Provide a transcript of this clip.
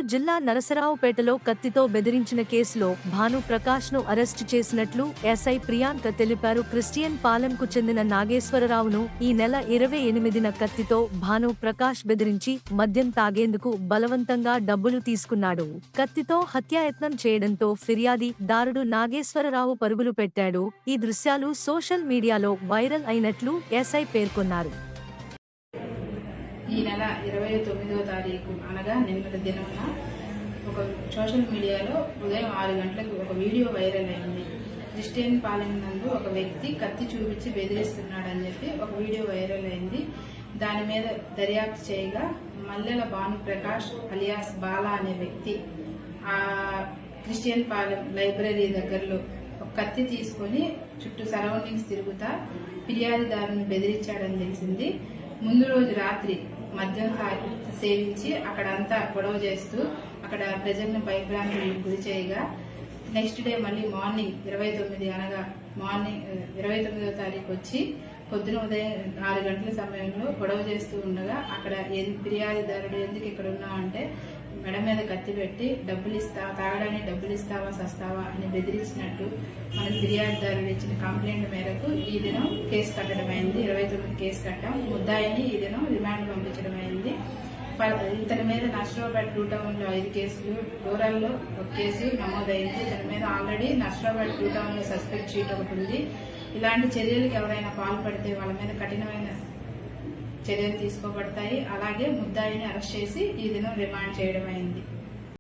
కర్నూలు జిల్లా నరసరావుపేటలో కత్తితో బెదిరించిన కేసులో భాను ప్రకాష్ ను అరెస్టు చేసినట్లు ఎస్ఐ ప్రియాంక తెలిపారు. క్రిస్టియన్ పాలెంకు చెందిన నాగేశ్వరరావును ఈ నెల 28న కత్తితో భాను ప్రకాష్ బెదిరించి మద్యం తాగేందుకు బలవంతంగా డబ్బులు తీసుకున్నాడు. కత్తితో హత్యాయత్నం చేయడంతో ఫిర్యాది దారుడు నాగేశ్వరరావు పరుగులు పెట్టాడు. ఈ దృశ్యాలు సోషల్ మీడియాలో వైరల్ అయినట్లు ఎస్ఐ పేర్కొన్నారు. ఈ నెల 29వ తారీఖు అనగా నిన్నటి దినమున ఒక సోషల్ మీడియాలో ఉదయం 6 గంటలకు ఒక వీడియో వైరల్ అయింది. క్రిస్టియన్ పాలెం నందు ఒక వ్యక్తి కత్తి చూపించి బెదిరిస్తున్నాడని చెప్పి ఒక వీడియో వైరల్ అయింది. దాని మీద దర్యాప్తు చేయగా మల్లెల భాను ప్రకాష్ అలియాస్ బాలా అనే వ్యక్తి ఆ క్రిస్టియన్ పాలెం లైబ్రరీ దగ్గరలో ఒక కత్తి తీసుకొని చుట్టూ సరౌండింగ్స్ తిరుగుతా ఫిర్యాదుదారుని బెదిరించాడని తెలిసింది. ముందు రోజు రాత్రి మద్యం సేవించి అక్కడంతా గొడవ చేస్తూ అక్కడ ప్రజలను భయభ్రాంతులకు గురి చేయగా నెక్స్ట్ డే మళ్ళీ మార్నింగ్ 29వ తారీఖు వచ్చి పొద్దున ఉదయం 6 గంటల సమయంలో గొడవ చేస్తూ ఉండగా అక్కడ ఫిర్యాదుదారుడు ఎందుకు ఇక్కడ ఉన్నావు అంటే మెడ మీద కత్తి పెట్టి తాగడానికి డబ్బులు ఇస్తావా సస్తావా అని బెదిరించినట్టు మనకు ఫిర్యాదుదారుడు ఇచ్చిన కంప్లైంట్ మేరకు ఈ దినం కేసు కట్టడమైంది. 29 కేసు కట్టాం. ముద్దాయిని ఈ దినం రిమాండ్ పంపించడం అయింది. ఇతని మీద నర్సరావుపేట 2 టౌన్లో 5 కేసులు, రూరల్లో 1 కేసు నమోదైంది. ఇతని మీద ఆల్రెడీ నర్సరావుపేట 2 టౌన్లో సస్పెక్ట్ షీట్ ఒకటి ఉంది. ఇలాంటి చర్యలకు ఎవరైనా పాల్పడితే వాళ్ళ మీద కఠినమైన చర్యలు తీసుకోబడతాయి. అలాగే ముద్దాయిని అరెస్ట్ చేసి ఈ దినం రిమాండ్ చేయడం అయింది.